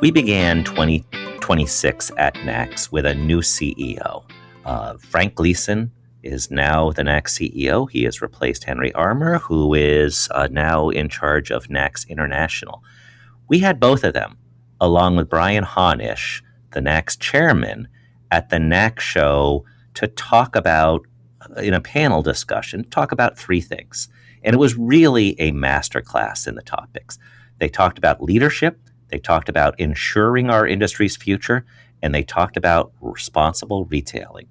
We began 2026 at NACS with a new CEO. Frank Gleeson is now the NACS CEO. He has replaced Henry Armour, who is now in charge of NACS International. We had both of them, along with Brian Hannasch, the NACS chairman, at the NACS Show to talk about, in a panel discussion, talk about three things. And it was really a masterclass in the topics. They talked about leadership, they talked about ensuring our industry's future, and they talked about responsible retailing.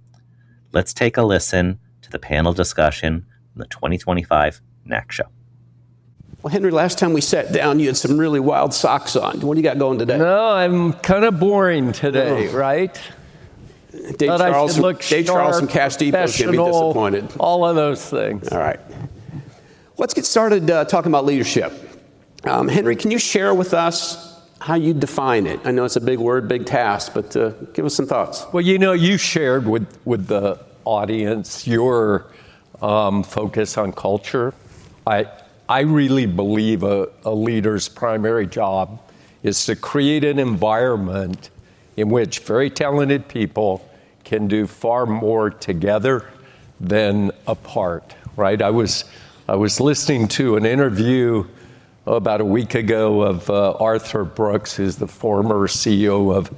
Let's take a listen to the panel discussion on the 2025 NACS Show. Well, Henry, last time we sat down, you had some really wild socks on. What do you got going today? No, I'm kind of boring today, right? Dave Charles from Cash Depot is going to be disappointed. All of those things. All right. Let's get started talking about leadership. Henry, can you share with us how you define it? I know it's a big word, big task, but give us some thoughts. Well, you shared with the audience your focus on culture. I really believe a leader's primary job is to create an environment in which very talented people can do far more together than apart, right? I was listening to an interview about a week ago of Arthur Brooks, who's the former CEO of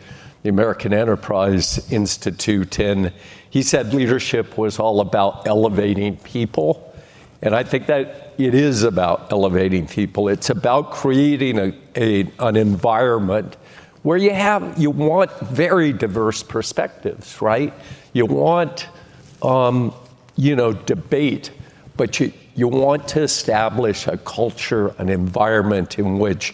the American Enterprise Institute, and he said leadership was all about elevating people. And I think that it is about elevating people. It's about creating an environment where you want very diverse perspectives, right? You want, debate, but you want to establish a culture, an environment in which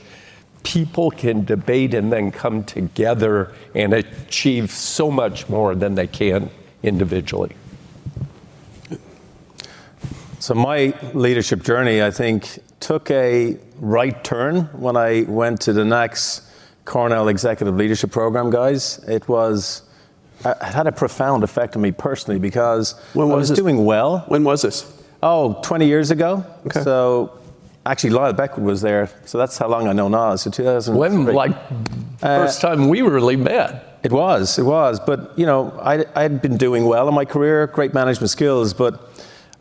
people can debate and then come together and achieve so much more than they can individually. So my leadership journey, I think, took a right turn when I went to the NACS Cornell Executive Leadership Program, guys. It had a profound effect on me personally because I was doing well. When was this? 20 years ago. Okay. So actually Lyle Beckwood was there. So that's how long I know now. So 2003. When, first time we really met. It was. But, I'd been doing well in my career, great management skills. But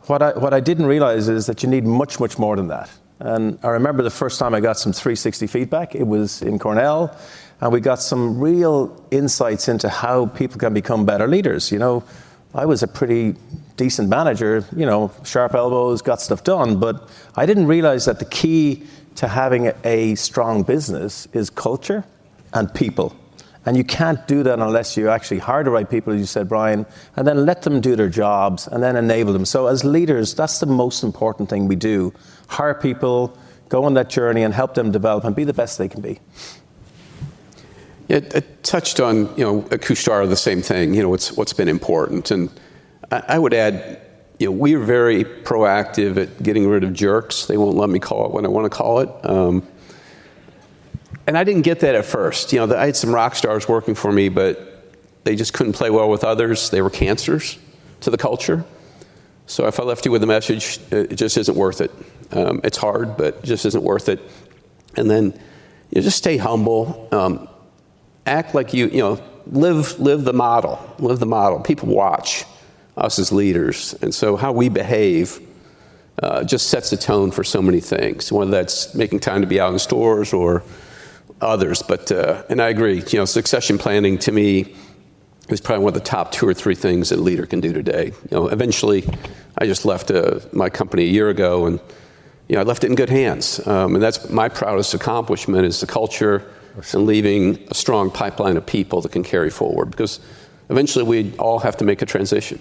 what I didn't realize is that you need much, much more than that. And I remember the first time I got some 360 feedback, it was in Cornell, and we got some real insights into how people can become better leaders. I was a pretty decent manager, sharp elbows, got stuff done, but I didn't realize that the key to having a strong business is culture and people. And you can't do that unless you actually hire the right people, as you said, Brian, and then let them do their jobs and then enable them. So as leaders, that's the most important thing we do. Hire people, go on that journey and help them develop and be the best they can be. It touched on, at Couche-Tard, the same thing, what's been important. And I would add, we're very proactive at getting rid of jerks. They won't let me call it what I want to call it. And I didn't get that at first. I had some rock stars working for me, but they just couldn't play well with others. They were cancers to the culture. So if I left you with a message, it just isn't worth it. It's hard, but it just isn't worth it. And then just stay humble. Act like live the model. Live the model. People watch us as leaders. And so how we behave just sets the tone for so many things, whether that's making time to be out in stores or others. But and I agree, succession planning to me is probably one of the top 2 or 3 things that a leader can do today. Eventually, I just left my company a year ago, and I left it in good hands. And that's my proudest accomplishment is the culture and leaving a strong pipeline of people that can carry forward. Because eventually, we all have to make a transition.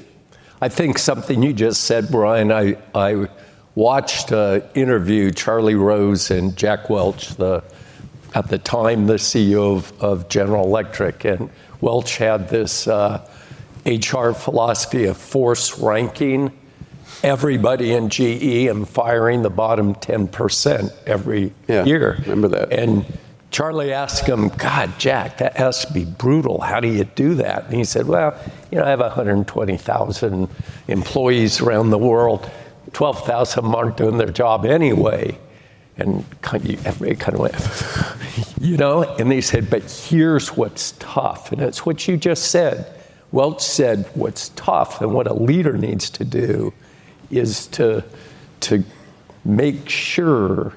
I think something you just said, Brian, I watched an interview, Charlie Rose and Jack Welch, at the time the CEO of General Electric, and Welch had this HR philosophy of force ranking everybody in GE and firing the bottom 10% every year. Remember that. And Charlie asked him, God, Jack, that has to be brutal. How do you do that? And he said, well, I have 120,000 employees around the world. 12,000 aren't doing their job anyway. And everybody kind of went, and they said, but here's what's tough. And it's what you just said. Welch said, what's tough and what a leader needs to do is to make sure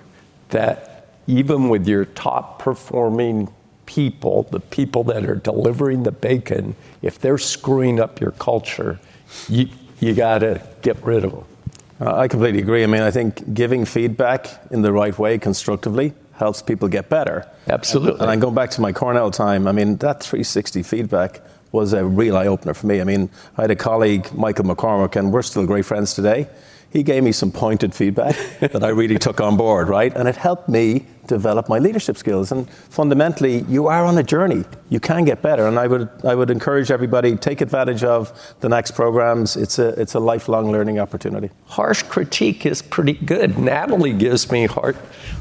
that even with your top performing people, the people that are delivering the bacon, if they're screwing up your culture, you got to get rid of them. I completely agree. I mean, I think giving feedback in the right way, constructively, helps people get better. Absolutely. And I go back to my Cornell time. I mean, that 360 feedback was a real eye-opener for me. I mean, I had a colleague, Michael McCormick, and we're still great friends today. He gave me some pointed feedback that I really took on board, right? And it helped me develop my leadership skills. And fundamentally, you are on a journey. You can get better. And I would encourage everybody, take advantage of the NACS programs. It's a lifelong learning opportunity. Harsh critique is pretty good. Natalie gives me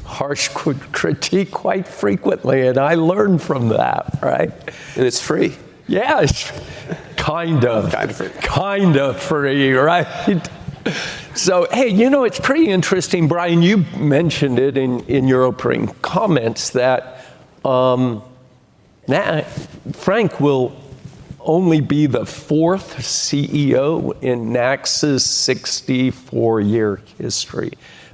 harsh critique quite frequently, and I learn from that, right? And it's free. Yeah, it's kind of free, right? So, hey, it's pretty interesting, Brian. You mentioned it in your opening comments that Frank will only be the 4th CEO in NACS's 64-year history.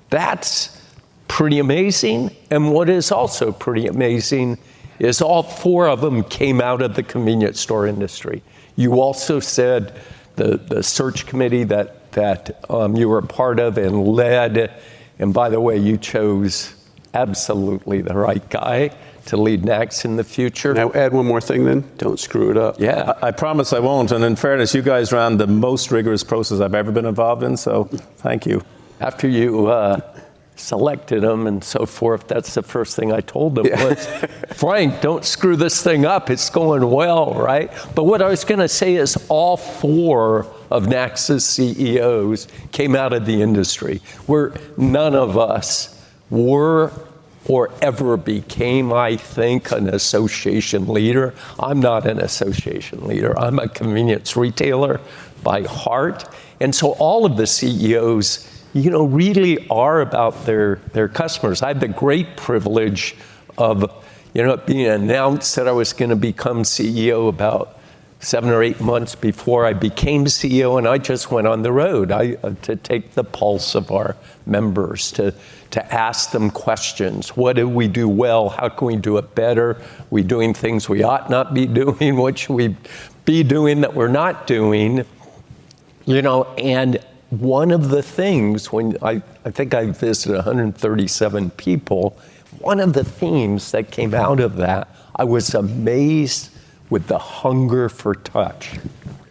That's pretty amazing. And what is also pretty amazing is all 4 of them came out of the convenience store industry. You also said the search committee that you were a part of and led, and by the way, you chose absolutely the right guy to lead NACS in the future. Now add one more thing then, don't screw it up. Yeah. I promise I won't, and in fairness, you guys ran the most rigorous process I've ever been involved in, so thank you. After you selected him and so forth, that's the first thing I told him was, Frank, don't screw this thing up. It's going well, right? But what I was going to say is all 4 of NACS's CEOs came out of the industry, where none of us were or ever became, I think, an association leader. I'm not an association leader. I'm a convenience retailer by heart. And so all of the CEOs really are about their customers. I had the great privilege of, it being announced that I was going to become CEO about 7 or 8 months before I became CEO, and I just went on the road to take the pulse of our members, to ask them questions. What do we do well? How can we do it better? Are we doing things we ought not be doing? What should we be doing that we're not doing? And one of the things, when I think I visited 137 people, one of the themes that came out of that, I was amazed with the hunger for touch.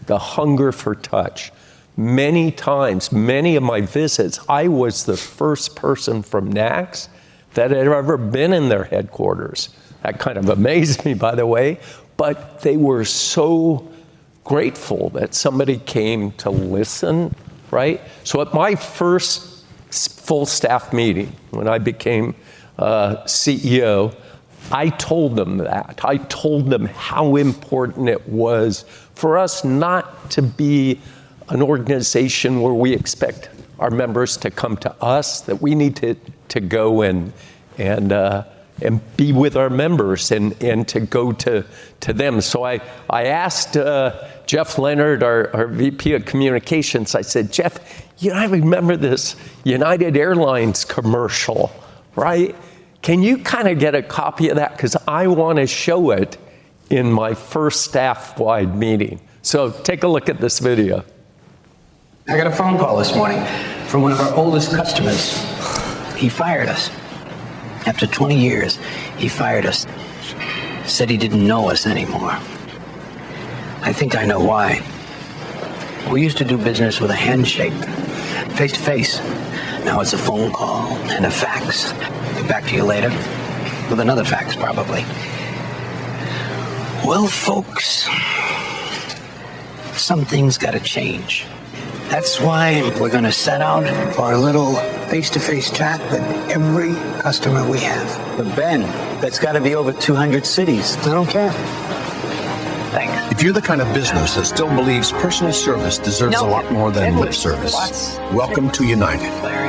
The hunger for touch. Many times, many of my visits, I was the first person from NACS that had ever been in their headquarters. That kind of amazed me, by the way, but they were so grateful that somebody came to listen, right? So at my first full staff meeting, when I became CEO, I told them that. I told them how important it was for us not to be an organization where we expect our members to come to us, that we need to go and be with our members and to go to them. So I asked Jeff Lenard, our VP of Communications, I said, Jeff, I remember this United Airlines commercial, right? Can you kind of get a copy of that? Because I want to show it in my first staff-wide meeting. So take a look at this video. I got a phone call this morning from one of our oldest customers. He fired us. After 20 years, he fired us. Said he didn't know us anymore. I think I know why. We used to do business with a handshake, face-to-face. Now it's a phone call and a fax. Get back to you later with another fax, probably. Well, folks, something's got to change. That's why we're going to set out for a little face-to-face chat with every customer we have. But Ben, that's got to be over 200 cities. I don't care. Thanks. If you're the kind of business that still believes personal service deserves a lot more than lip service, welcome to United. Larry.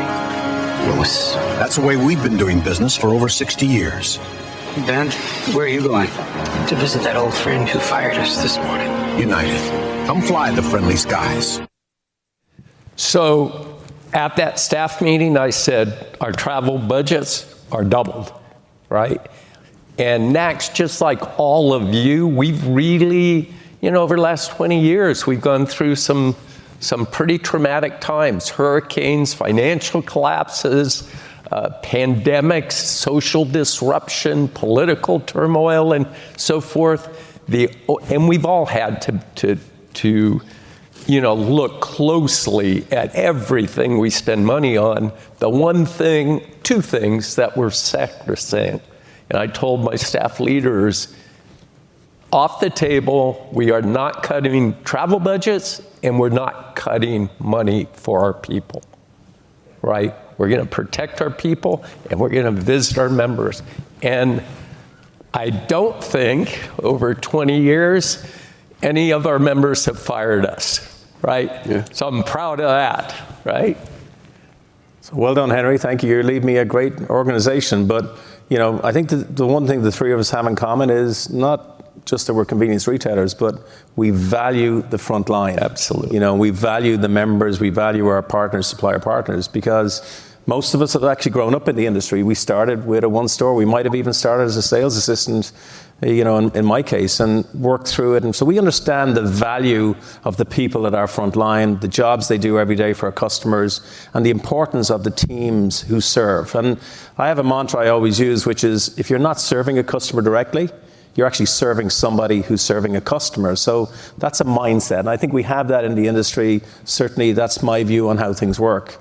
Lewis. That's the way we've been doing business for over 60 years. Ben, where are you going? To visit that old friend who fired us this morning. United. Come fly the friendly skies. So at that staff meeting, I said, our travel budgets are doubled, right? And NACS, just like all of you, we've really, over the last 20 years, we've gone through some pretty traumatic times: hurricanes, financial collapses, pandemics, social disruption, political turmoil, and so forth. And we've all had to look closely at everything we spend money on. The two things that were sacrosanct. And I told my staff leaders, off the table, we are not cutting travel budgets, and we're not cutting money for our people, right? We're going to protect our people, and we're going to visit our members. And I don't think over 20 years, any of our members have fired us, right? Yeah. So I'm proud of that, right? So well done, Henry. Thank you. You're leading me a great organization. But, I think the one thing the three of us have in common is not just that we're convenience retailers, but we value the front line. Absolutely. We value the members, we value our partners, supplier partners, because most of us have actually grown up in the industry. We started with a one store. We might have even started as a sales assistant, in my case, and worked through it. And so we understand the value of the people at our front line, the jobs they do every day for our customers, and the importance of the teams who serve. And I have a mantra I always use, which is, if you're not serving a customer directly, you're actually serving somebody who's serving a customer. So that's a mindset. And I think we have that in the industry. Certainly, that's my view on how things work.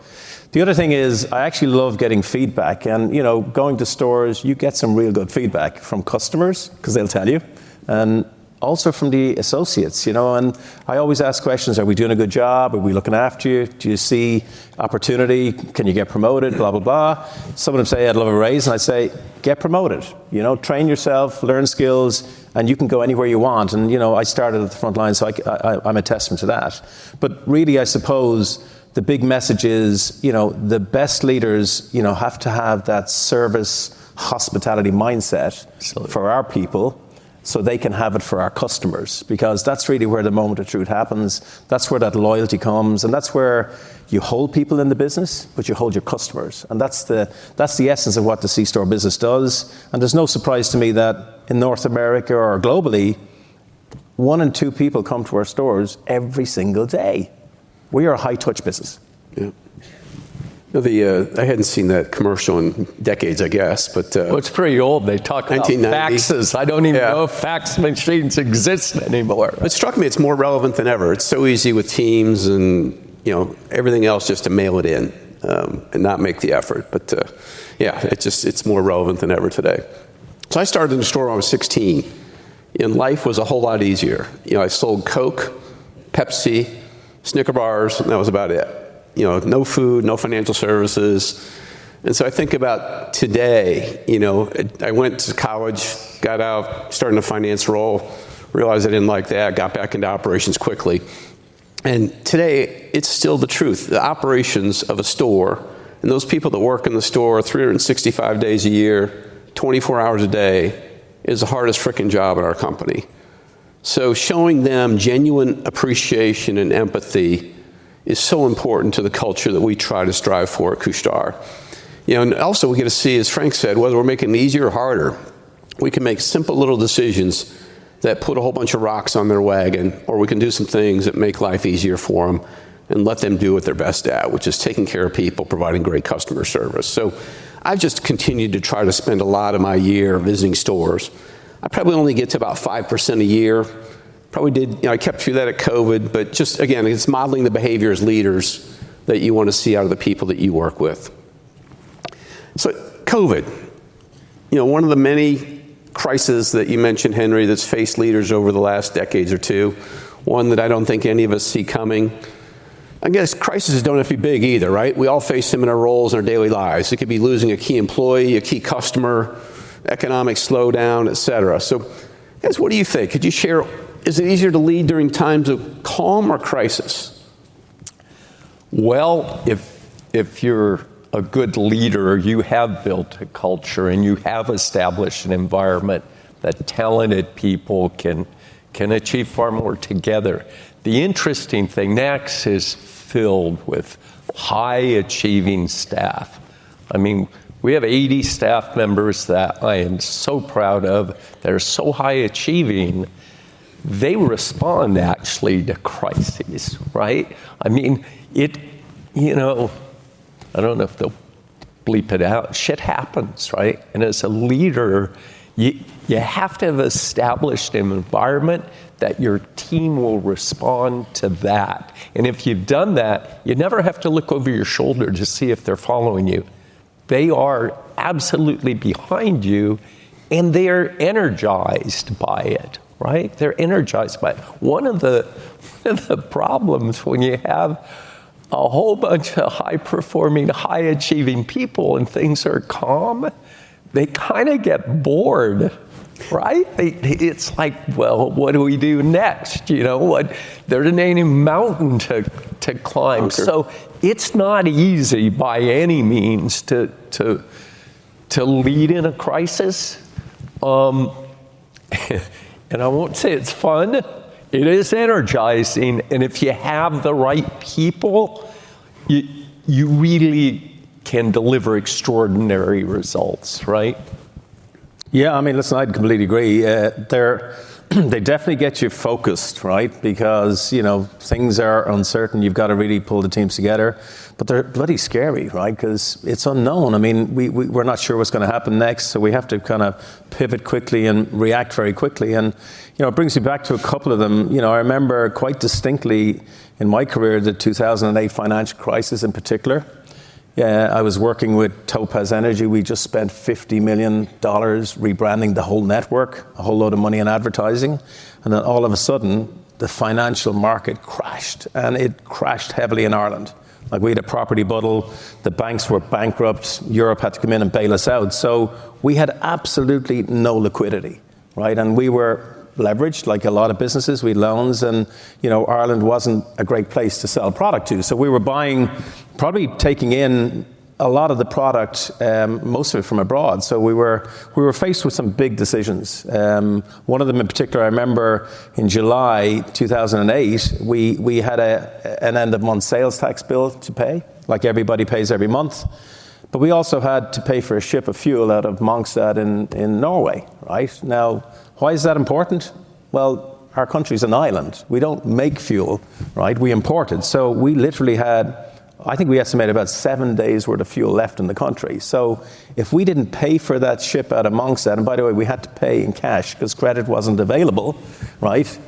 The other thing is, I actually love getting feedback. And, going to stores, you get some real good feedback from customers, because they'll tell you, and also from the associates, and I always ask questions: are we doing a good job? Are we looking after you? Do you see opportunity? Can you get promoted? Blah, blah, blah. Some of them say, I'd love a raise, and I say, get promoted. Train yourself, learn skills, and you can go anywhere you want. And, I started at the front line, so I'm a testament to that. But really, I suppose the big message is, the best leaders, have to have that service, hospitality mindset. Absolutely. For our people, so they can have it for our customers, because that's really where the moment of truth happens. That's where that loyalty comes, and that's where you hold people in the business, but you hold your customers. And that's the essence of what the C-Store business does. And there's no surprise to me that in North America or globally, 1 in 2 people come to our stores every single day. We are a high-touch business. Yeah. I hadn't seen that commercial in decades, I guess, but... well, it's pretty old. They talk about faxes. I don't even know if fax machines exist anymore. It struck me it's more relevant than ever. It's so easy with Teams and, everything else just to mail it in and not make the effort. But, it's more relevant than ever today. So I started in the store when I was 16, and life was a whole lot easier. I sold Coke, Pepsi, Snicker bars, and that was about it. No food, no financial services. And so I think about today, I went to college, got out, started in a finance role, realized I didn't like that, got back into operations quickly. And today, it's still the truth. The operations of a store, and those people that work in the store 365 days a year, 24 hours a day, is the hardest frickin' job at our company. So showing them genuine appreciation and empathy is so important to the culture that we try to strive for at Couche-Tard. And also we get to see, as Frank said, whether we're making it easier or harder, we can make simple little decisions that put a whole bunch of rocks on their wagon, or we can do some things that make life easier for them and let them do what they're best at, which is taking care of people, providing great customer service. So I've just continued to try to spend a lot of my year visiting stores. I probably only get to about 5% a year. Probably did, I kept through that at COVID, but just, again, it's modeling the behavior as leaders that you want to see out of the people that you work with. So COVID, one of the many crises that you mentioned, Henry, that's faced leaders over the last decades or two, one that I don't think any of us see coming. I guess crises don't have to be big either, right? We all face them in our roles in our daily lives. It could be losing a key employee, a key customer, economic slowdown, et cetera. So, guys, what do you think? Could you share, is it easier to lead during times of calm or crisis? Well, if you're a good leader, you have built a culture and you have established an environment that talented people can achieve far more together. The interesting thing, NACS is filled with high-achieving staff. I mean, we have 80 staff members that I am so proud of. They're so high-achieving. They respond actually to crises, right? I mean, I don't know if they'll bleep it out. Shit happens, right? And as a leader, you have to have established an environment that your team will respond to that. And if you've done that, you never have to look over your shoulder to see if they're following you. They are absolutely behind you, and they're energized by it, right? They're energized by it. One of the problems when you have a whole bunch of high-performing, high-achieving people and things are calm, they kind of get bored, right? It's like, well, what do we do next? You know what? There's an any mountain to climb. Okay. So it's not easy by any means to lead in a crisis. And I won't say it's fun. It is energizing, and if you have the right people, you really can deliver extraordinary results, right? Yeah, I mean, listen, I'd completely agree. They definitely get you focused, right? Because, things are uncertain. You've got to really pull the teams together. But they're bloody scary, right? Because it's unknown. I mean, we're not sure what's going to happen next, so we have to kind of pivot quickly and react very quickly. And, it brings me back to a couple of them. I remember quite distinctly in my career the 2008 financial crisis in particular. Yeah, I was working with Topaz Energy. We just spent $50 million rebranding the whole network, a whole load of money in advertising. And then all of a sudden, the financial market crashed, and it crashed heavily in Ireland. Like, we had a property bubble, the banks were bankrupt, Europe had to come in and bail us out. So we had absolutely no liquidity, right? And we were leveraged, like a lot of businesses, we had loans, and Ireland wasn't a great place to sell product to. So we were probably taking in a lot of the product, most of it from abroad. So we were faced with some big decisions. One of them in particular, I remember in July 2008, we had an end of month sales tax bill to pay, like everybody pays every month. But we also had to pay for a ship of fuel out of Mongstad in Norway, right? Now, why is that important? Well, our country's an island. We don't make fuel, right? We import it. So we literally had, I think we estimate about 7 days worth of fuel left in the country. So if we didn't pay for that ship out of Mongstad, and by the way, we had to pay in cash because credit wasn't available, right?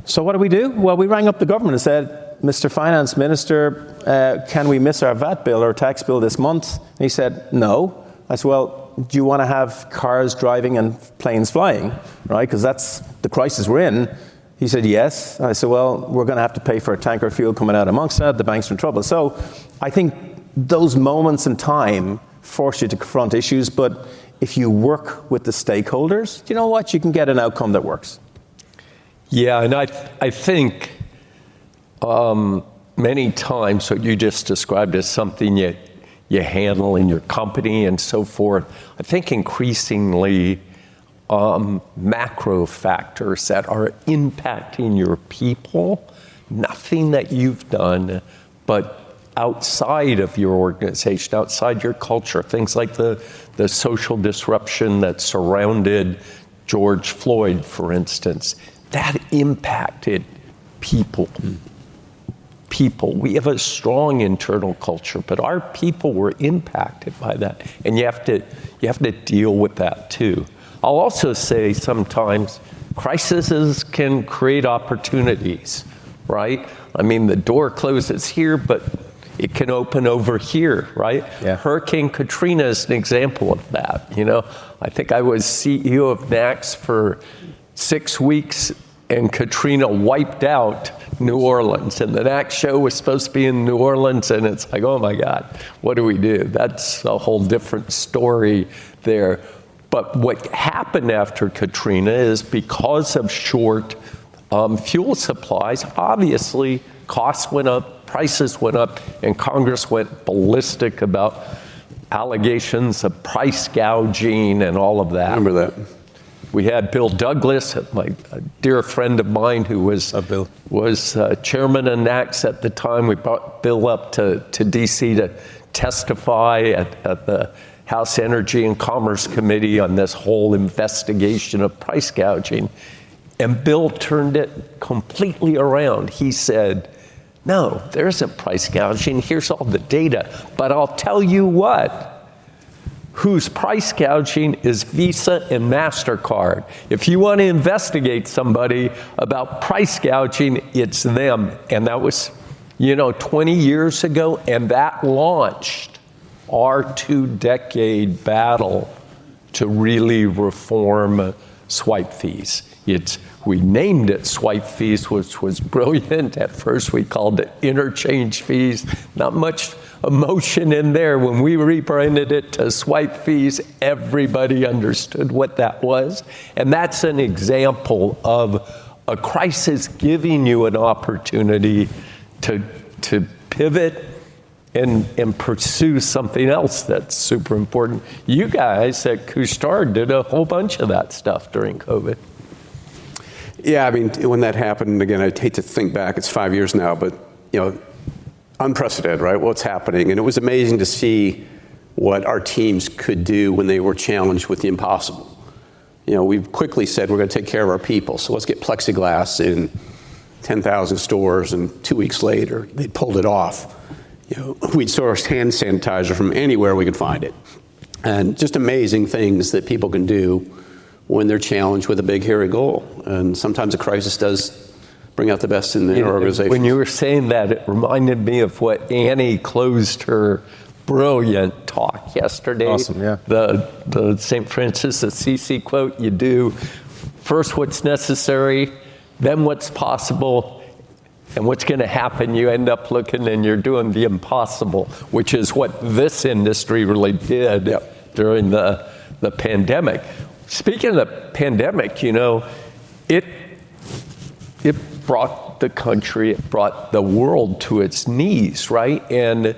So what do? Well, we rang up the government and said, Mr. Finance Minister, can we miss our VAT bill or tax bill this month? And he said, no. I said, well, do you want to have cars driving and planes flying, right? Because that's the crisis we're in. He said, yes. I said, well, we're going to have to pay for a tanker of fuel coming out of Mongstad. The bank's in trouble. So I think those moments in time force you to confront issues. But if you work with the stakeholders, you know what? You can get an outcome that works. Yeah, and I think many times what you just described as something you handle in your company and so forth. I think increasingly macro factors that are impacting your people, nothing that you've done, but outside of your organization, outside your culture, things like the social disruption that surrounded George Floyd, for instance, that impacted people. We have a strong internal culture, but our people were impacted by that, and you have to deal with that too. I'll also say sometimes crises can create opportunities, right? I mean, the door closes here, but it can open over here, right? Yeah. Hurricane Katrina is an example of that. I think I was CEO of NACS for 6 weeks, and Katrina wiped out New Orleans, and the NACS show was supposed to be in New Orleans, and it's like, oh my God, what do we do? That's a whole different story there. But what happened after Katrina is because of short fuel supplies, obviously costs went up, prices went up, and Congress went ballistic about allegations of price gouging and all of that. Remember that. We had Bill Douglas, a dear friend of mine who was chairman of NACS at the time. We brought Bill up to D.C. to testify at the House Energy and Commerce Committee on this whole investigation of price gouging. And Bill turned it completely around. He said, no, there isn't price gouging. Here's all the data. But I'll tell you what, whose price gouging is Visa and MasterCard. If you want to investigate somebody about price gouging, it's them. And that was, 20 years ago, and that launched our 2-decade battle to really reform swipe fees. We named it swipe fees, which was brilliant. At first, we called it interchange fees. Not much emotion in there. When we rebranded it to swipe fees, everybody understood what that was. And that's an example of a crisis giving you an opportunity to pivot and pursue something else that's super important. You guys at Couche-Tard did a whole bunch of that stuff during COVID. Yeah, I mean, when that happened, again, I'd hate to think back, it's 5 years now, but, unprecedented, right? What's happening? And it was amazing to see what our teams could do when they were challenged with the impossible. We quickly said, we're going to take care of our people, so let's get plexiglass in 10,000 stores, and 2 weeks later, they pulled it off. We'd sourced hand sanitizer from anywhere we could find it. And just amazing things that people can do when they're challenged with a big, hairy goal. And sometimes a crisis does bring out the best in their organization. When you were saying that, it reminded me of what Annie closed her brilliant talk yesterday. Awesome, yeah. The St. Francis of Assisi quote, you do first what's necessary, then what's possible, and what's going to happen. You end up looking and you're doing the impossible, which is what this industry really did during the pandemic. Speaking of the pandemic, it brought the country, it brought the world to its knees, right? And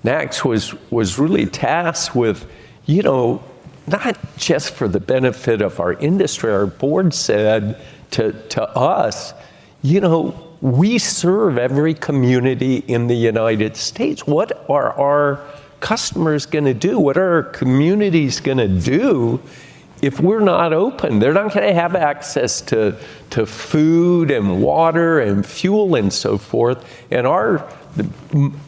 NACS was really tasked with, not just for the benefit of our industry. Our board said to us, we serve every community in the United States. What are our customers going to do? What are our communities going to do if we're not open? They're not going to have access to food and water and fuel and so forth. And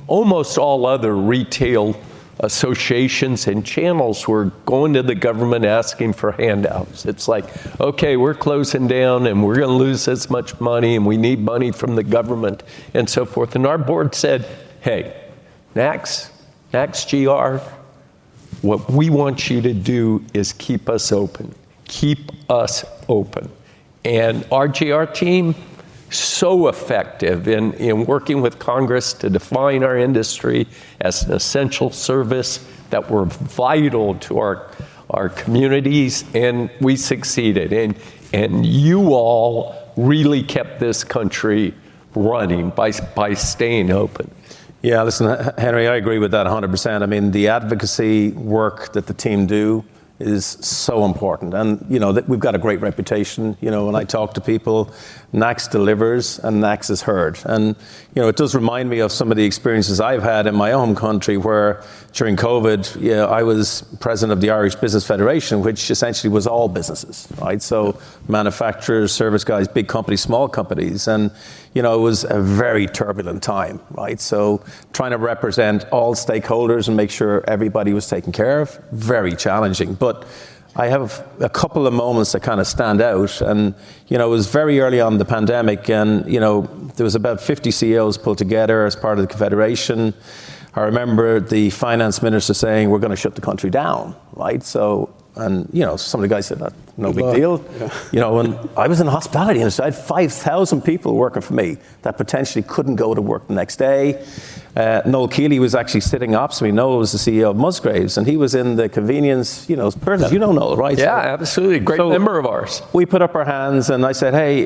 almost all other retail associations and channels were going to the government asking for handouts. It's like, okay, we're closing down and we're going to lose this much money and we need money from the government and so forth. And our board said, hey, NACS GR, what we want you to do is keep us open. Keep us open. And our GR team, so effective in working with Congress to define our industry as an essential service, that we're vital to our communities, and we succeeded. And you all really kept this country running by staying open. Yeah, listen, Henry, I agree with that 100%. I mean, the advocacy work that the team do is so important. And, we've got a great reputation. When I talk to people, NACS delivers and NACS is heard. And, it does remind me of some of the experiences I've had in my own country where during COVID, I was president of the Irish Business Federation, which essentially was all businesses, right? So manufacturers, service guys, big companies, small companies. And, it was a very turbulent time, right? So trying to represent all stakeholders and make sure everybody was taken care of, very challenging. But I have a couple of moments that kind of stand out. And, it was very early on in the pandemic, and, there was about 50 CEOs pulled together as part of the Confederation. I remember the finance minister saying, we're going to shut the country down, right? So, and, some of the guys said, that no big deal. Yeah. And I was in the hospitality industry. I had 5,000 people working for me that potentially couldn't go to work the next day. Noel Keeley was actually sitting opposite me. Noel was the CEO of Musgraves, and he was in the convenience, person. You know Noel, right? Yeah, absolutely. Great member of ours. We put up our hands, and I said, hey,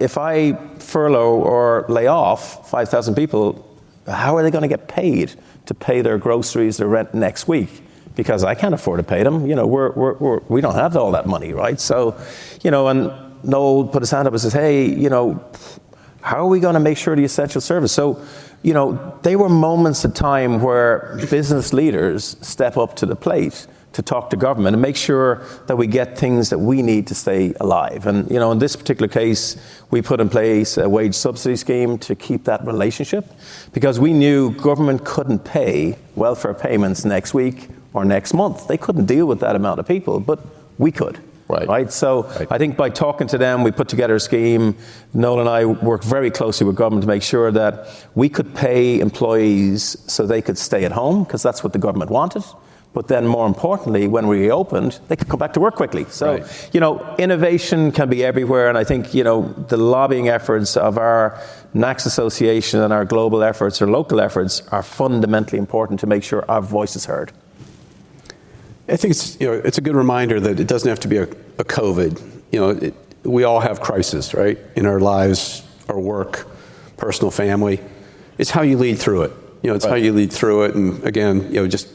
if I furlough or lay off 5,000 people, how are they going to get paid to pay their groceries, their rent next week? because I can't afford to pay them. You know, we don't have all that money, right? So, you know, and Noel put his hand up and says, hey, you know, how are we going to make sure the essential service? So, you know, they were moments of time where business leaders step up to the plate to talk to government and make sure that we get things that we need to stay alive. And, you know, in this particular case, we put in place a wage subsidy scheme to keep that relationship, because we knew government couldn't pay welfare payments next week or next month. They couldn't deal with that amount of people, but we could. Right. So I think by talking to them, we put together a scheme. Noel and I worked very closely with government to make sure that we could pay employees so they could stay at home, because that's what the government wanted. But then more importantly, when we reopened, they could come back to work quickly. So, you know, innovation can be everywhere. And I think, you know, the lobbying efforts of our NACS Association and our global efforts or local efforts are fundamentally important to make sure our voice is heard. I think it's a good reminder that it doesn't have to be a COVID. You know, we all have crises, right, in our lives, our work, personal, family. It's how you lead through it. You know, it's how you lead through it. And again, you know, just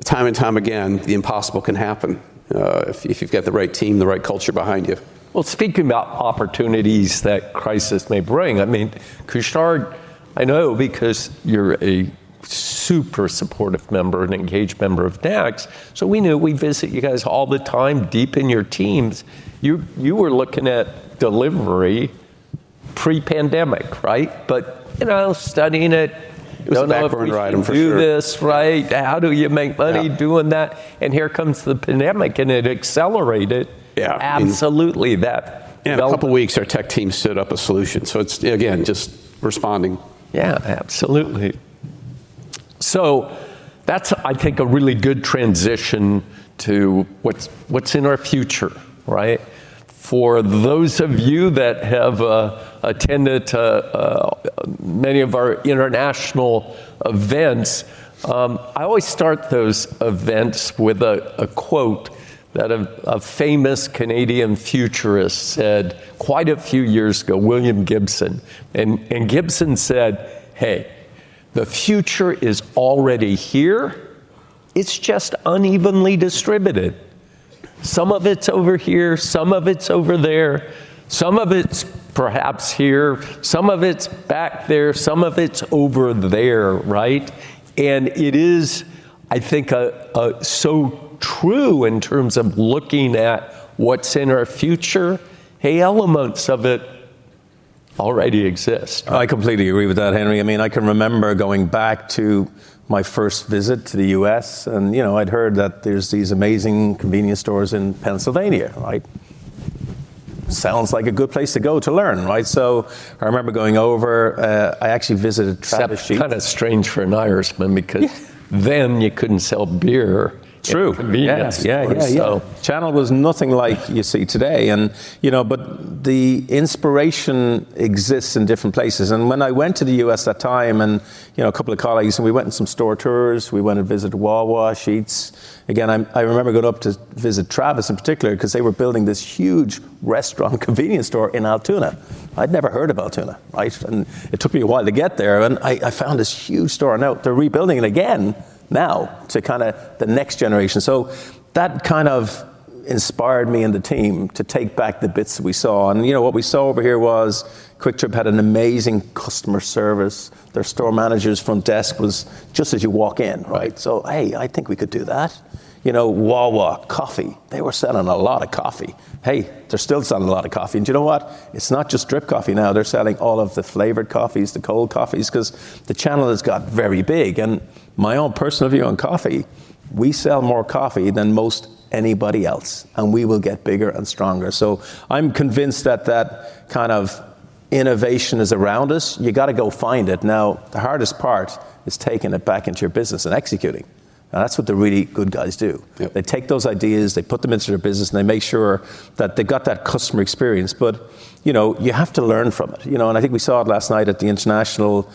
time and time again, the impossible can happen if you've got the right team, the right culture behind you. Well, speaking about opportunities that crisis may bring, I mean, Couche-Tard, I know because you're a super supportive member, an engaged member of NACS. So we knew we visit you guys all the time, deep in your teams. You were looking at delivery pre-pandemic, right? But, you know, studying it, was a back burner item for sure. This, right? How do you make money doing that? And here comes the pandemic, and it accelerated absolutely that. In a couple of weeks, our tech team stood up a solution. So it's, again, just responding. Yeah, absolutely. So that's, I think, a really good transition to what's in our future, right? For those of you that have attended many of our international events, I always start those events with a quote that a famous Canadian futurist said quite a few years ago, William Gibson. And Gibson said, hey, the future is already here. It's just unevenly distributed. Some of it's over here, some of it's over there, some of it's perhaps here, some of it's back there, some of it's over there, right? And it is, I think, so true in terms of looking at what's in our future. Hey, elements of it already exist. I completely agree with that, Henry. I mean, I can remember going back to my first visit to the US, and, you know, I'd heard that there's these amazing convenience stores in Pennsylvania, right? Sounds like a good place to go to learn, right? So I remember going over, I actually visited Travis Sheep. Kind of strange for an Irishman, because then you couldn't sell beer. True. Yeah. So Channel was nothing like you see today, and you know, but the inspiration exists in different places. And when I went to the US that time, and you know, a couple of colleagues, and we went on some store tours. We went and visited Wawa, Sheetz. Again, I remember going up to visit Travis in particular, because they were building this huge restaurant convenience store in Altoona. I'd never heard of Altoona, right? And it took me a while to get there, and I found this huge store. Now they're rebuilding it again now to kind of the next generation. So that kind of inspired me and the team to take back the bits that we saw. And, you know, what we saw over here was Quick Trip had an amazing customer service. Their store manager's front desk was just as you walk in, right? So, hey, I think we could do that. You know, Wawa, coffee. They were selling a lot of coffee. Hey, they're still selling a lot of coffee. And you know what? It's not just drip coffee now. They're selling all of the flavored coffees, the cold coffees, because the channel has got very big. And my own personal view on coffee, we sell more coffee than most anybody else, and we will get bigger and stronger. So I'm convinced that that kind of innovation is around us. You got to go find it. Now, the hardest part is taking it back into your business and executing. And that's what the really good guys do. Yep. They take those ideas, they put them into their business, and they make sure that they've got that customer experience. But, you know, you have to learn from it. You know, and I think we saw it last night at the international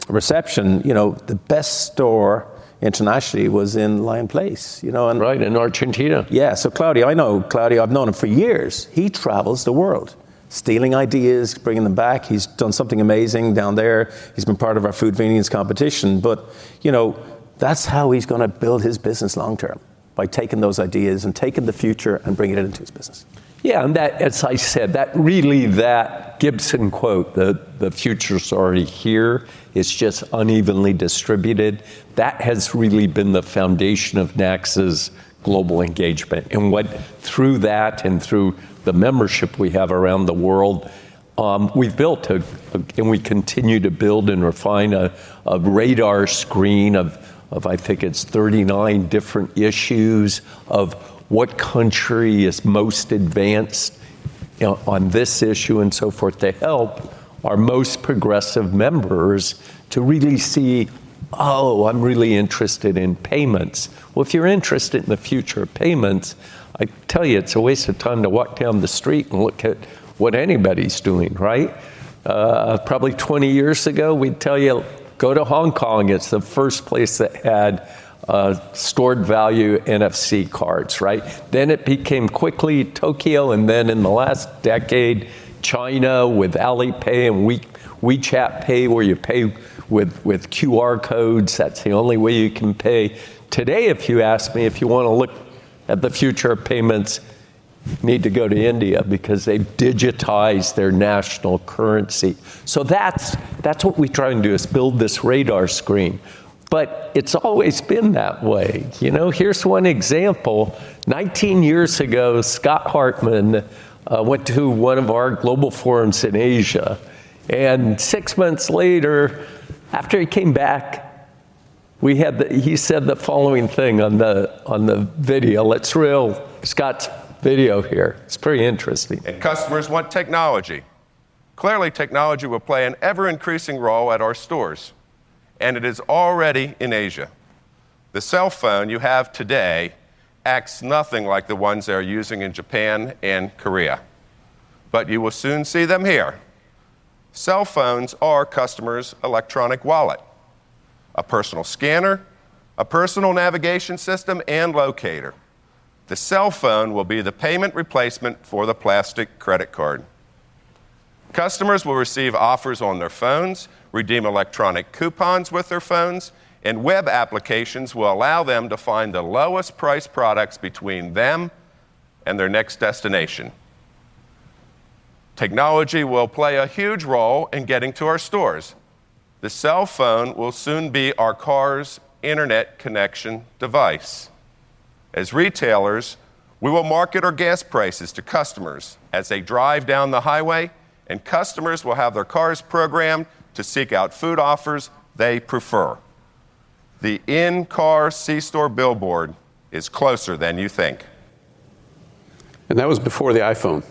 reception. You know, the best store internationally was in Lion Place, you know. And right, in Argentina. Yeah, so Claudio, I know Claudio, I've known him for years. He travels the world, stealing ideas, bringing them back. He's done something amazing down there. He's been part of our food convenience competition. But, you know, that's how he's going to build his business long term, by taking those ideas and taking the future and bringing it into his business. Yeah, and that, as I said, that Gibson quote, the future's already here, it's just unevenly distributed. That has really been the foundation of NACS's global engagement. And through that and through the membership we have around the world, we've built and we continue to build and refine a radar screen of I think it's 39 different issues of what country is most advanced on this issue and so forth, to help our most progressive members to really see, oh, I'm really interested in payments. Well, if you're interested in the future of payments, I tell you, it's a waste of time to walk down the street and look at what anybody's doing, right? Probably 20 years ago, we'd tell you, go to Hong Kong. It's the first place that had stored value NFC cards, right? Then it became quickly Tokyo, and then in the last decade, China with Alipay and WeChat Pay, where you pay with QR codes. That's the only way you can pay. Today, if you ask me, if you want to look at the future of payments, you need to go to India because they've digitized their national currency. So that's what we try and do, is build this radar screen. But it's always been that way. You know, here's one example. 19 years ago, Scott Hartman went to one of our global forums in Asia. And 6 months later, after he came back, he said the following thing on the video. Let's reel Scott's video here. It's pretty interesting. And customers want technology. Clearly, technology will play an ever-increasing role at our stores, and it is already in Asia. The cell phone you have today acts nothing like the ones they are using in Japan and Korea, but you will soon see them here. Cell phones are customers' electronic wallet, a personal scanner, a personal navigation system, and locator. The cell phone will be the payment replacement for the plastic credit card. Customers will receive offers on their phones, redeem electronic coupons with their phones, and web applications will allow them to find the lowest price products between them and their next destination. Technology will play a huge role in getting to our stores. The cell phone will soon be our car's internet connection device. As retailers, we will market our gas prices to customers as they drive down the highway, and customers will have their cars programmed to seek out food offers they prefer. The in-car C-store billboard is closer than you think. And that was before the iPhone.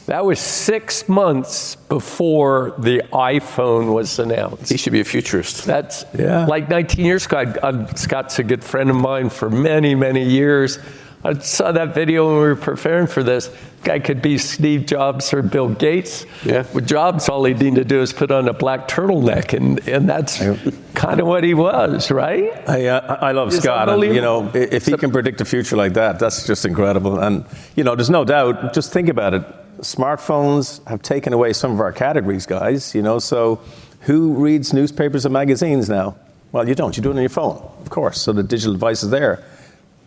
That was 6 months before the iPhone was announced. He should be a futurist. That's like 19 years ago. Scott's a good friend of mine for many, many years. I saw that video when we were preparing for this. Guy could be Steve Jobs or Bill Gates. Yeah. With Jobs, all he'd need to do is put on a black turtleneck, and that's kind of what he was, right? I love Scott, and you know, if he can predict the future like that, that's just incredible. And you know, there's no doubt. Just think about it. Smartphones have taken away some of our categories, guys. You know, so who reads newspapers and magazines now? Well, you don't. You do it on your phone, of course. So the digital device is there.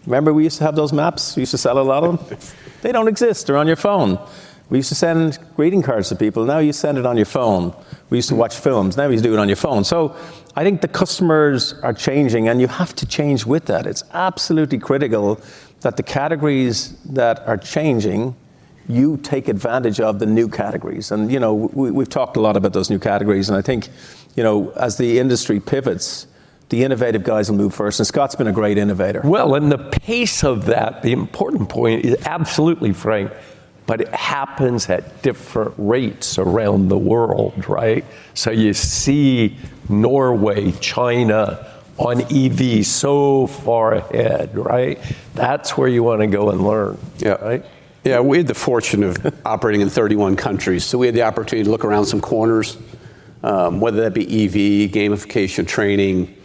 Remember, we used to have those maps. We used to sell a lot of them. They don't exist. They're on your phone. We used to send greeting cards to people. Now you send it on your phone. We used to watch films. Now you do it on your phone. So I think the customers are changing, and you have to change with that. It's absolutely critical that the categories that are changing, you take advantage of the new categories. And, you know, we've talked a lot about those new categories. And I think, you know, as the industry pivots, the innovative guys will move first. And Scott's been a great innovator. Well, and the pace of that, the important point is absolutely, Frank, but it happens at different rates around the world, right? So you see Norway, China on EV so far ahead, right? That's where you want to go and learn, right? Yeah, we had the fortune of operating in 31 countries, so we had the opportunity to look around some corners, whether that be EV, gamification training,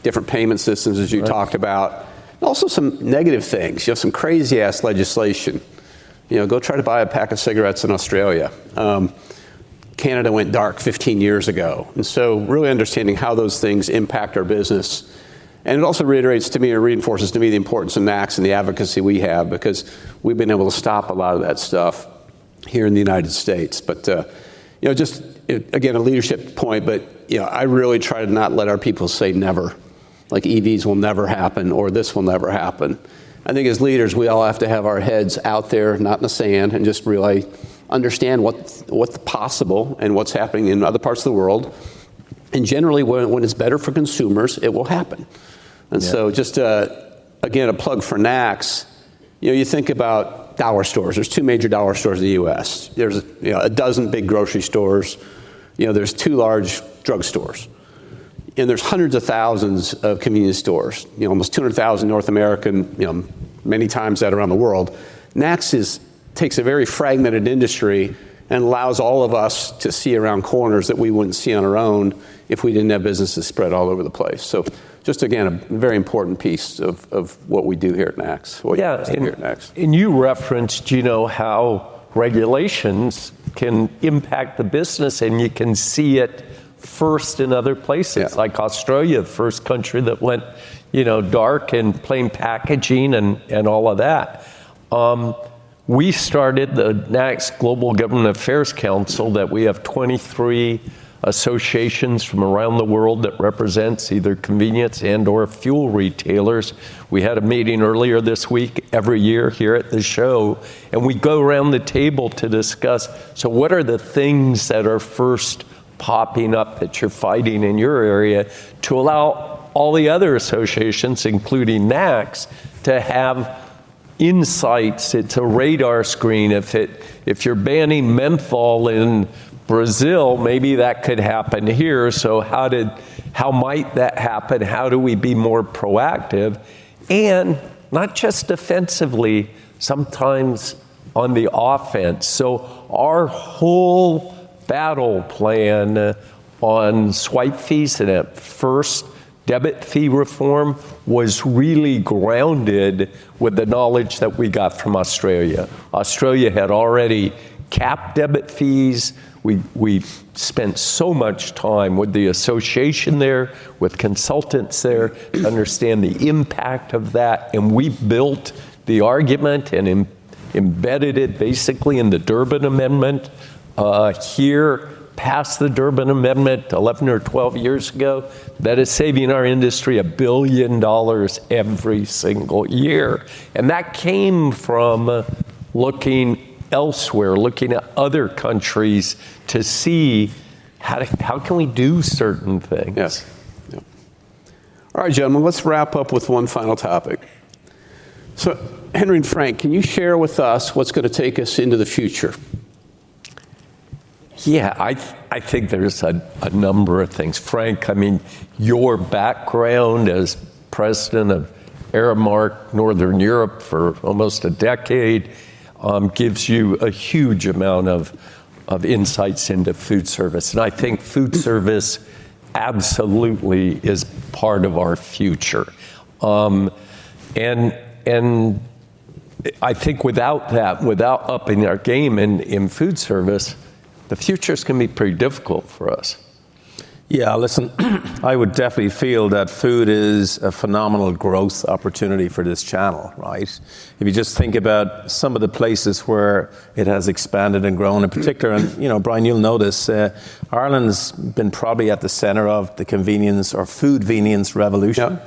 different payment systems, as you talked about, and also some negative things, you know, some crazy-ass legislation. You know, go try to buy a pack of cigarettes in Australia. Canada went dark 15 years ago, and so really understanding how those things impact our business And it also reiterates to me, or reinforces to me, the importance of NACS and the advocacy we have, because we've been able to stop a lot of that stuff here in the United States. But, just, again, a leadership point, but, I really try to not let our people say never, like EVs will never happen or this will never happen. I think as leaders, we all have to have our heads out there, not in the sand, and just really understand what's possible and what's happening in other parts of the world. And generally, when it's better for consumers, it will happen. And so just, again, a plug for NACS, you think about dollar stores. There's 2 major dollar stores in the U.S. There's a dozen big grocery stores. There's 2 large drugstores. And there's hundreds of thousands of convenience stores, almost 200,000 North American, many times that around the world. NACS takes a very fragmented industry and allows all of us to see around corners that we wouldn't see on our own if we didn't have businesses spread all over the place. So just, again, a very important piece of what we do here at NACS. And you referenced, how regulations can impact the business, and you can see it first in other places, like Australia, the first country that went, dark and plain packaging and all of that. We started the NACS Global Government Affairs Council that we have 23 associations from around the world that represents either convenience and or fuel retailers. We had a meeting earlier this week, every year here at the show, and we go around the table to discuss, so what are the things that are first popping up that you're fighting in your area, to allow all the other associations, including NACS, to have insights. It's a radar screen. If you're banning menthol in Brazil, maybe that could happen here. So how might that happen? How do we be more proactive? And not just defensively, sometimes on the offense. So our whole battle plan on swipe fees and at first debit fee reform was really grounded with the knowledge that we got from Australia. Australia had already capped debit fees. We spent so much time with the association there, with consultants there, to understand the impact of that. And we built the argument and embedded it basically in the Durbin Amendment. Here, passed the Durbin Amendment 11 or 12 years ago, that is saving our industry $1 billion every single year. And that came from looking elsewhere, looking at other countries to see how can we do certain things. Yes. Yep. All right, gentlemen, let's wrap up with one final topic. So, Henry and Frank, can you share with us what's going to take us into the future? Yeah, I think there's a number of things. Frank, your background as president of Aramark Northern Europe for almost a decade gives you a huge amount of insights into food service. And I think food service absolutely is part of our future. And I think without that, without upping our game in food service, the future is going to be pretty difficult for us. Yeah, listen, I would definitely feel that food is a phenomenal growth opportunity for this channel, right? If you just think about some of the places where it has expanded and grown in particular, and Brian, you'll notice Ireland's been probably at the center of the convenience or food-venience revolution.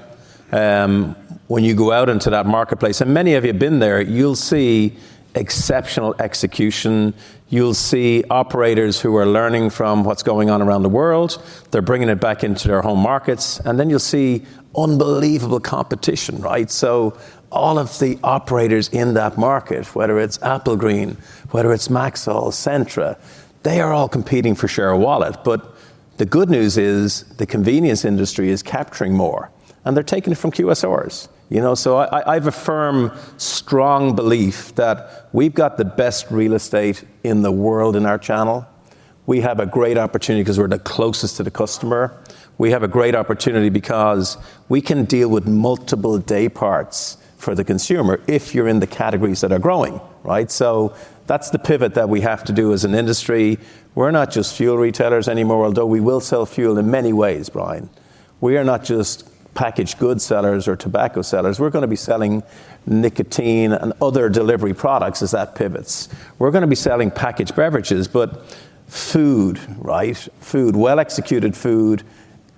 Yep. When you go out into that marketplace, and many of you have been there, you'll see exceptional execution. You'll see operators who are learning from what's going on around the world. They're bringing it back into their home markets. And then you'll see unbelievable competition, right? So all of the operators in that market, whether it's Applegreen, whether it's Maxwell, Centra, they are all competing for share of wallet. But the good news is the convenience industry is capturing more, and they're taking it from QSRs. So I have a firm, strong belief that we've got the best real estate in the world in our channel. We have a great opportunity because we're the closest to the customer. We have a great opportunity because we can deal with multiple day parts for the consumer if you're in the categories that are growing, right? So that's the pivot that we have to do as an industry. We're not just fuel retailers anymore, although we will sell fuel in many ways, Brian. We are not just packaged goods sellers or tobacco sellers. We're going to be selling nicotine and other delivery products as that pivots. We're going to be selling packaged beverages, but food, right? Food, well-executed food,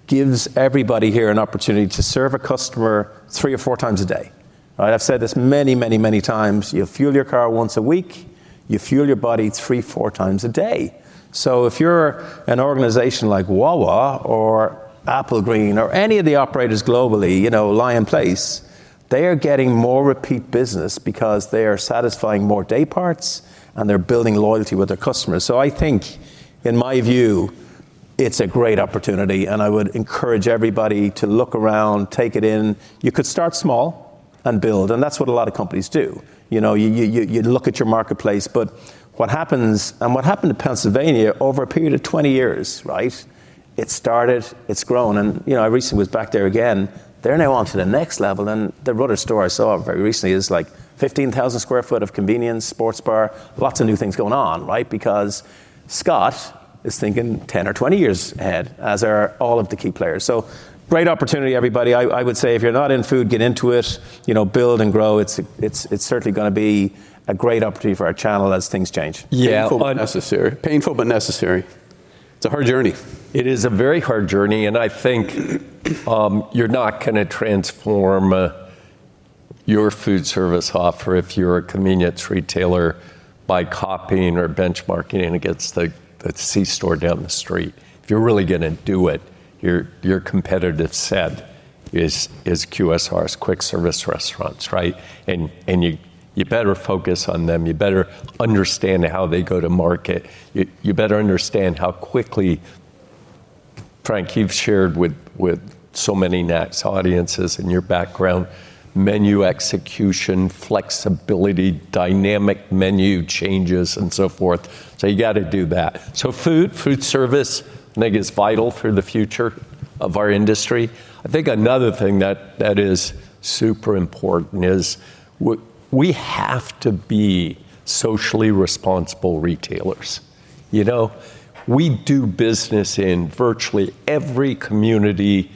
gives everybody here an opportunity to serve a customer 3 or 4 times a day. Right? I've said this many, many, many times. You fuel your car once a week. You fuel your body 3, 4 times a day. So if you're an organization like Wawa or Apple Green or any of the operators globally, you know, Lion Place, they are getting more repeat business because they are satisfying more day parts and they're building loyalty with their customers. So I think, in my view, it's a great opportunity, and I would encourage everybody to look around, take it in. You could start small and build, and that's what a lot of companies do. You know, you look at your marketplace, but what happens, and what happened to Pennsylvania over a period of 20 years, right? It started, it's grown, and you know, I recently was back there again. They're now on to the next level, and the Rudder store I saw very recently is like 15,000 square foot of convenience, sports bar, lots of new things going on, right? Because Scott is thinking 10 or 20 years ahead, as are all of the key players. So great opportunity, everybody. I would say if you're not in food, get into it, you know, build and grow. It's certainly going to be a great opportunity for our channel as things change. Yeah, painful but necessary. Painful but necessary. It's a hard journey. It is a very hard journey, and I think you're not going to transform your food service offer if you're a convenience retailer by copying or benchmarking against the C-store down the street. If you're really going to do it, your competitive set is QSRs, quick service restaurants, right? And you better focus on them. You better understand how they go to market. You better understand how quickly, Frank, you've shared with so many NACS audiences in your background, menu execution, flexibility, dynamic menu changes, and so forth. So you got to do that. So food service, I think is vital for the future of our industry. I think another thing that is super important is we have to be socially responsible retailers. You know, we do business in virtually every community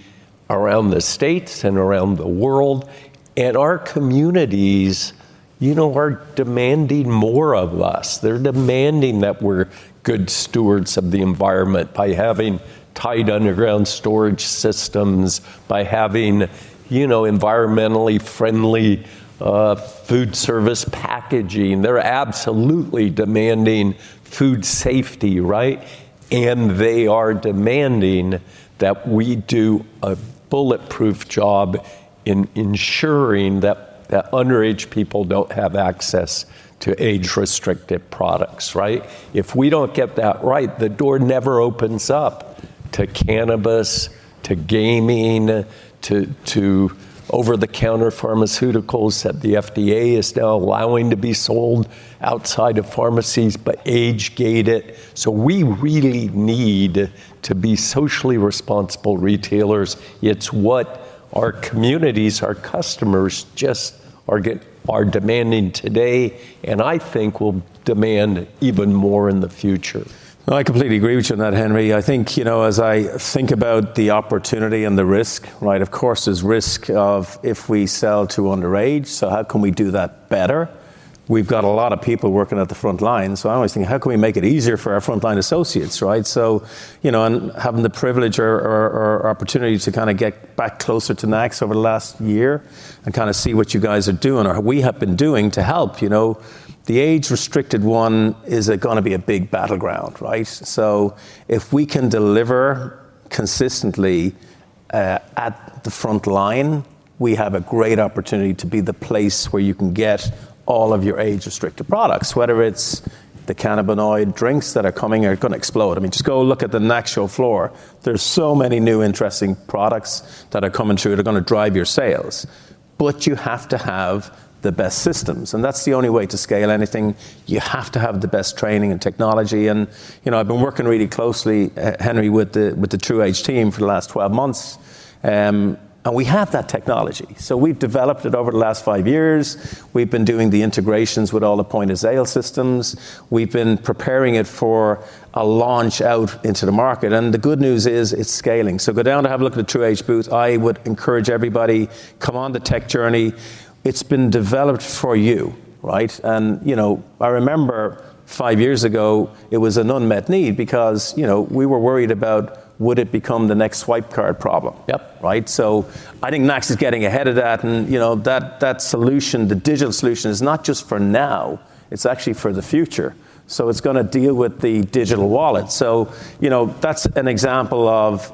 around the States and around the world. And our communities, you know, are demanding more of us. They're demanding that we're good stewards of the environment by having tight underground storage systems, by having, you know, environmentally friendly food service packaging. They're absolutely demanding food safety, right? And they are demanding that we do a bulletproof job in ensuring that underage people don't have access to age-restricted products, right? If we don't get that right, the door never opens up to cannabis, to gaming, to over-the-counter pharmaceuticals that the FDA is now allowing to be sold outside of pharmacies, but age-gated. So we really need to be socially responsible retailers. It's what our communities, our customers just are demanding today, and I think will demand even more in the future. No, I completely agree with you on that, Henry. I think, you know, as I think about the opportunity and the risk, right, of course there's risk of if we sell to underage, so how can we do that better? We've got a lot of people working at the front line, so I always think, how can we make it easier for our frontline associates, right? So, you know, and having the privilege or opportunity to kind of get back closer to NACS over the last year and kind of see what you guys are doing or we have been doing to help, you know. The age-restricted one is going to be a big battleground, right? So if we can deliver consistently at the front line, we have a great opportunity to be the place where you can get all of your age-restricted products, whether it's the cannabinoid drinks that are coming are going to explode. I mean, just go look at the NACS Show floor. There's so many new interesting products that are coming through that are going to drive your sales. But you have to have the best systems, and that's the only way to scale anything. You have to have the best training and technology. And you know, I've been working really closely, Henry, with the True Age team for the last 12 months. And And we have that technology. So we've developed it over the last 5 years. We've been doing the integrations with all the point of sale systems. We've been preparing it for a launch out into the market. And the good news is it's scaling. So go down to have a look at the TrueAge booth. I would encourage everybody, come on the tech journey. It's been developed for you, right? And, I remember 5 years ago, it was an unmet need because, we were worried about would it become the next swipe card problem? Yep. Right? So I think NACS is getting ahead of that. And, that solution, the digital solution, is not just for now, it's actually for the future. So it's going to deal with the digital wallet. So, that's an example of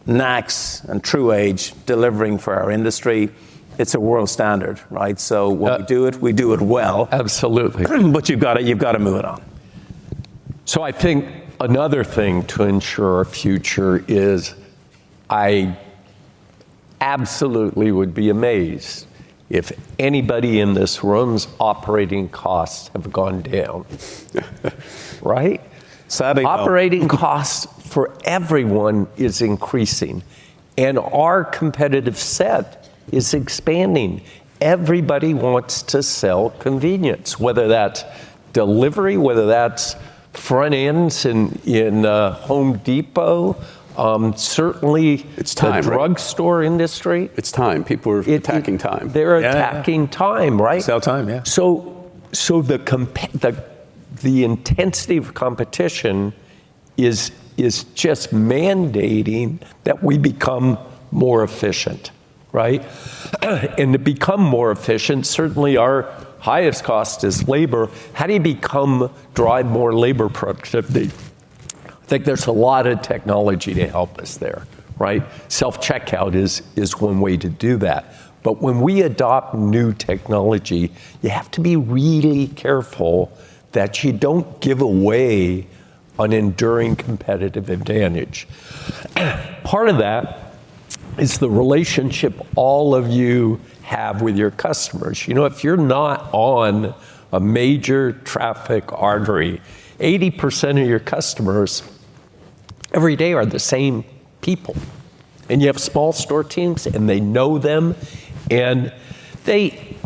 NACS and TrueAge delivering for our industry. It's a world standard, right? So when we do it well. Absolutely. But you've got to move it on. So I think another thing to ensure our future is I absolutely would be amazed if anybody in this room's operating costs have gone down. Right? Sadly, operating costs for everyone is increasing, and our competitive set is expanding. Everybody wants to sell convenience, whether that's delivery, whether that's front ends in Home Depot, certainly it's time, the drugstore industry. It's time. People are attacking time. They're attacking time, right? Sell time, yeah. So the intensity of competition is just mandating that we become more efficient, right? And to become more efficient, certainly our highest cost is labor. How do you drive more labor productivity? I think there's a lot of technology to help us there, right? Self-checkout is one way to do that. But when we adopt new technology, you have to be really careful that you don't give away an enduring competitive advantage. Part of that is the relationship all of you have with your customers. If you're not on a major traffic artery, 80% of your customers every day are the same people. And you have small store teams, and they know them. And they,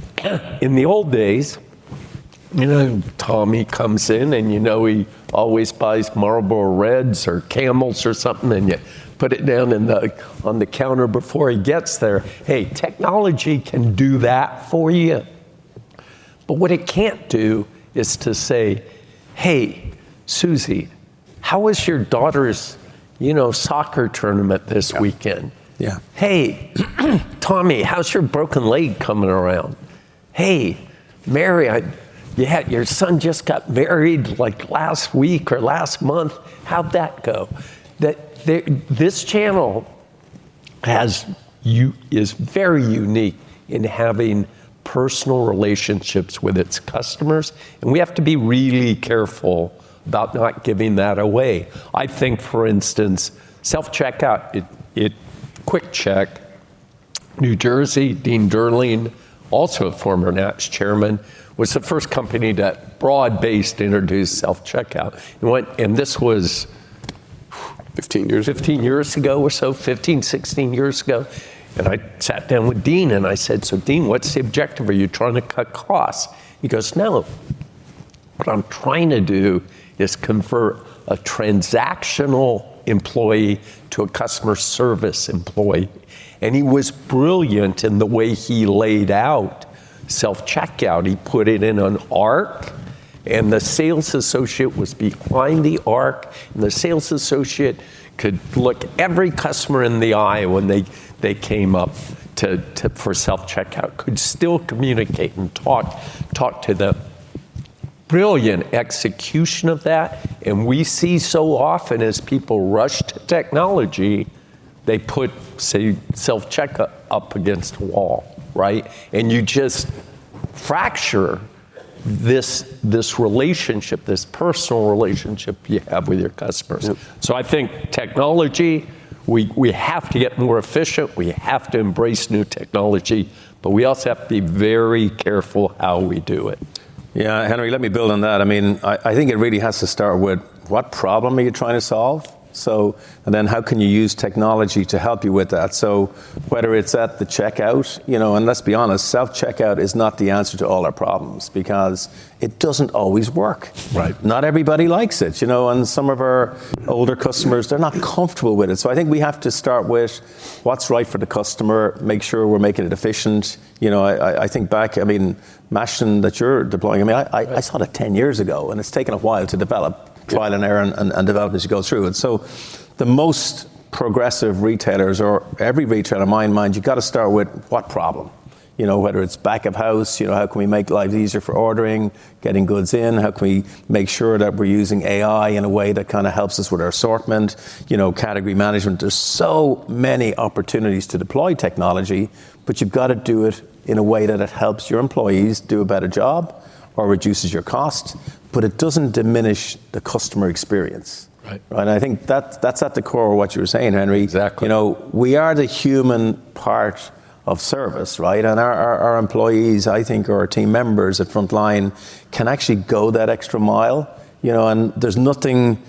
in the old days, Tommy comes in and he always buys Marlboro Reds or Camels or something, and you put it down on the counter before he gets there. Hey, technology can do that for you. But what it can't do is to say, hey, Susie, how was your daughter's, soccer tournament this weekend? Yeah. Hey, Tommy, how's your broken leg coming around? Hey, Mary, your son just got married like last week or last month. How'd that go? This channel is very unique in having personal relationships with its customers, and we have to be really careful about not giving that away. I think, for instance, self-checkout, Quick Check, New Jersey, Dean Durling, also a former NACS chairman, was the first company that broad-based introduced self-checkout. And this was 15 years ago or so, 16 years ago. And I sat down with Dean and I said, so Dean, what's the objective? Are you trying to cut costs? He goes, no. What I'm trying to do is convert a transactional employee to a customer service employee. And he was brilliant in the way he laid out self-checkout. He put it in an arc, and the sales associate was behind the arc, and the sales associate could look every customer in the eye when they came up for self-checkout, could still communicate and talk to them. Brilliant execution of that, and we see so often as people rush to technology, they put, say, self-checkout up against a wall, right? And you just fracture this relationship, this personal relationship you have with your customers. Yep. So I think technology, we have to get more efficient, we have to embrace new technology, but we also have to be very careful how we do it. Yeah, Henry, let me build on that. I mean, I think it really has to start with what problem are you trying to solve? So, and then how can you use technology to help you with that? So whether it's at the checkout, and let's be honest, self-checkout is not the answer to all our problems because it doesn't always work. Right. Not everybody likes it, and some of our older customers, they're not comfortable with it. So I think we have to start with what's right for the customer, make sure we're making it efficient. I think back, Mashton that you're deploying, I saw that 10 years ago, and it's taken a while to develop. Trial and error and develop as you go through it. So the most progressive retailers, or every retailer in my mind, you've got to start with what problem? Whether it's back of house, how can we make life easier for ordering, getting goods in? How can we make sure that we're using AI in a way that kind of helps us with our assortment? Category management. There's so many opportunities to deploy technology, but you've got to do it in a way that it helps your employees do a better job or reduces your cost, but it doesn't diminish the customer experience. Right. And I think that's at the core of what you were saying, Henry. Exactly. We are the human part of service, right? And our employees, I think, or our team members at Frontline can actually go that extra mile, and there's nothing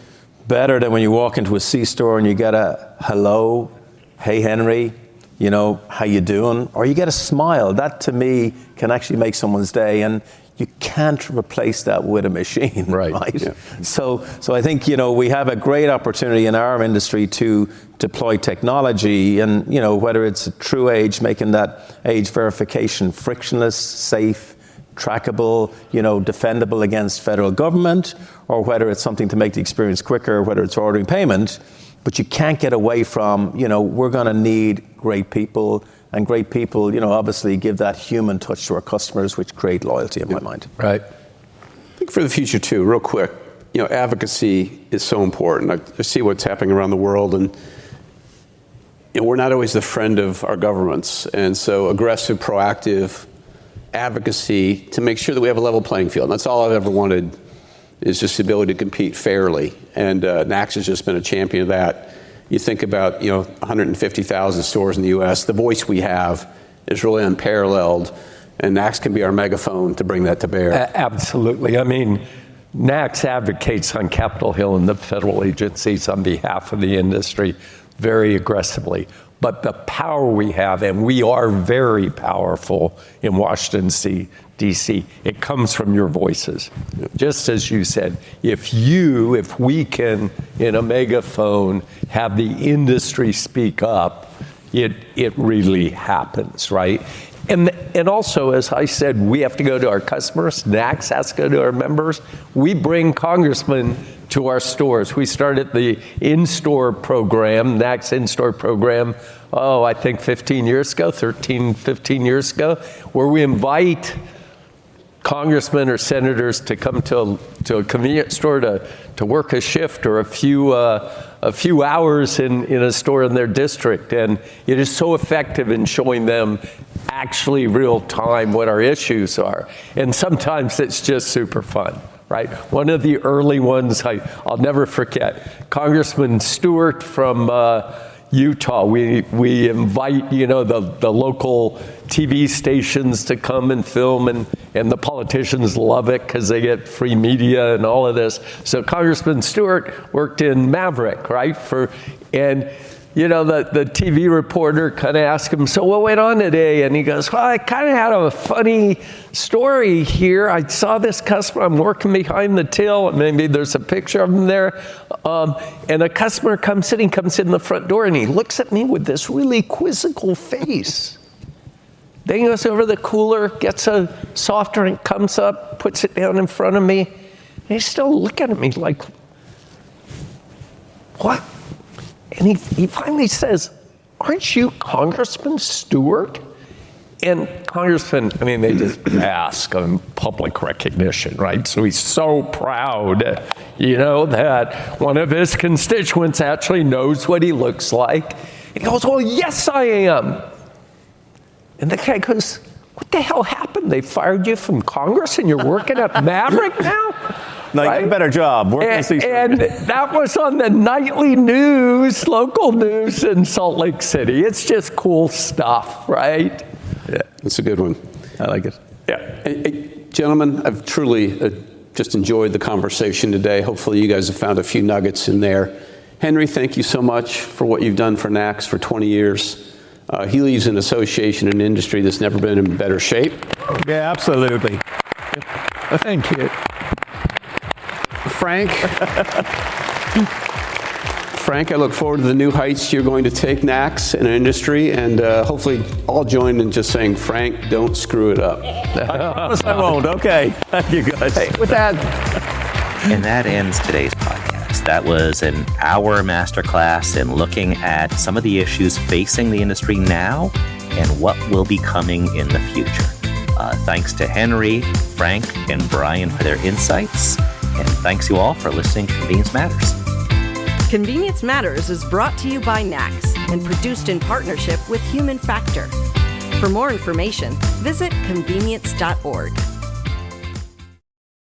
better than when you walk into a C-store and you get a hello, hey, Henry, how you doing? Or you get a smile. That, to me, can actually make someone's day. And you can't replace that with a machine, right? Yeah. So I think, we have a great opportunity in our industry to deploy technology and, whether it's a true age, making that age verification frictionless, safe, trackable, defendable against federal government, or whether it's something to make the experience quicker, whether it's ordering payment. But you can't get away from, we're going to need great people. And great people, obviously give that human touch to our customers, which create loyalty in my mind. Right. I think for the future too, real quick, advocacy is so important. I see what's happening around the world, and we're not always the friend of our governments. And so aggressive, proactive advocacy to make sure that we have a level playing field. And that's all I've ever wanted, is just the ability to compete fairly. And NACS has just been a champion of that. You think about, 150,000 stores in the U.S. The voice we have is really unparalleled, and NACS can be our megaphone to bring that to bear. Absolutely. NACS advocates on Capitol Hill and the federal agencies on behalf of the industry very aggressively. But the power we have, and we are very powerful in Washington, D.C., it comes from your voices. Just as you said, if we can, in a megaphone, have the industry speak up, it really happens, right? And also, as I said, we have to go to our customers. NACS has to go to our members. We bring congressmen to our stores. We started the in-store program, NACS in-store program, I think 15 years ago, 15 years ago, where we invite congressmen or senators to come to a convenience store to work a shift or a few hours in a store in their district. And it is so effective in showing them actually real time what our issues are. And sometimes it's just super fun, right? One of the early ones I'll never forget, Congressman Stewart from Utah. We invite, the local TV stations to come and film, and the politicians love it because they get free media and all of this. So Congressman Stewart worked in Maverick, right? The TV reporter kind of asked him, so what went on today? And he goes, well, I kind of had a funny story here. I saw this customer, I'm working behind the till, and maybe there's a picture of him there. And a customer comes in the front door, and he looks at me with this really quizzical face. Then he goes over the cooler, gets a soft drink, comes up, puts it down in front of me, and he's still looking at me like, what? And he finally says, aren't you Congressman Stewart? And Congressman, they just ask on public recognition, right? So he's so proud, that one of his constituents actually knows what he looks like. And he goes, well, yes, I am. And the guy goes, what the hell happened? They fired you from Congress and you're working at Maverick now? No, you get a better job. And that was on the nightly news, local news in Salt Lake City. It's just cool stuff, right? Yeah, that's a good one. I like it. Yeah. Hey, gentlemen, I've truly just enjoyed the conversation today. Hopefully you guys have found a few nuggets in there. Henry, thank you so much for what you've done for NACS for 20 years. He leaves an association and industry that's never been in better shape. Yeah, absolutely. Thank you. Frank, I look forward to the new heights you're going to take NACS in an industry, and hopefully all join in just saying, Frank, don't screw it up. I won't. Okay. Thank you, guys. Hey, with that. And that ends today's podcast. That was an hour masterclass in looking at some of the issues facing the industry now and what will be coming in the future. Thanks to Henry, Frank, and Brian for their insights. And thanks you all for listening to Convenience Matters. Convenience Matters is brought to you by NACS and produced in partnership with Human Factor. For more information, visit convenience.org.